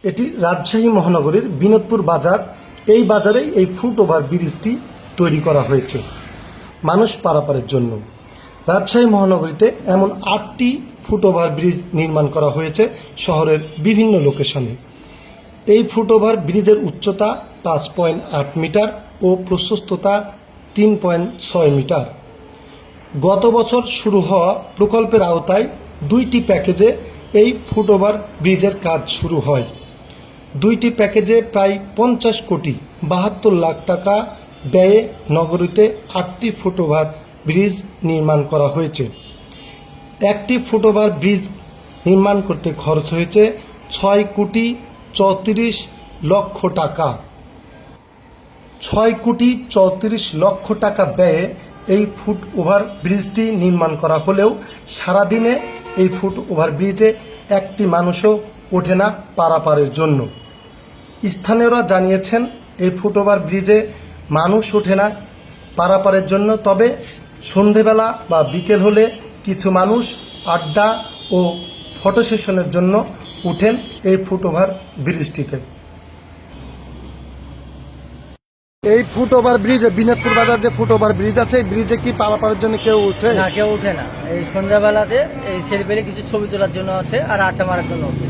এটি রাজশাহী মহানগরীর বিনোদপুর বাজার। এই বাজারেই এই ফুটওভার ব্রিজটি তৈরি করা হয়েছে মানুষ পারাপারের জন্য। রাজশাহী মহানগরীতে এমন 8টি ফুটওভার ব্রিজ নির্মাণ করা হয়েছে শহরের বিভিন্ন লোকেশনে। এই ফুটওভার ব্রিজের উচ্চতা 5.8 মিটার ও প্রশস্ততা 3.6 মিটার। গত বছর শুরু হওয়া প্রকল্পের আওতায় 2টি প্যাকেজে এই ফুটওভার ব্রিজের কাজ শুরু হয়। 2টি প্যাকেজে প্রায় 50 কোটি 72 লাখ টাকা ব্যয়ে নগরীতে 8টি ফুটওভার ব্রিজ নির্মাণ করা হয়েছে। একটি ফুটওভার ব্রিজ নির্মাণ করতে খরচ হয়েছে 6 কোটি 34 লক্ষ টাকা। 6 কোটি 34 লক্ষ টাকা ব্যয়ে এই ফুটওভার ব্রিজটি নির্মাণ করা হলেও সারাদিনে এই ফুটওভার ব্রিজে একটি মানুষও ওঠে না পারাপারের জন্য। স্থানীয়রা জানিয়েছেন এই ফুটওভার ব্রিজে মানুষ ওঠে না পারাপারের জন্য, তবে সন্ধেবেলা বা বিকেল হলে কিছু মানুষ আড্ডা ও ফটো সেশনের জন্য উঠেন এই ফুটওভার ব্রিজটিতে। এই ফুটওভার ব্রিজে বিনোদপুর বাজার যে ফুটওভার ব্রিজ আছে, এই ব্রিজে কি পারাপারের জন্য কেউ ওঠে? না, কেউ উঠে না। এই সন্ধ্যাবেলাতে এই ছেলেপেলে কিছু ছবি তোলার জন্য আছে আর আড্ডা মারার জন্য ওঠে।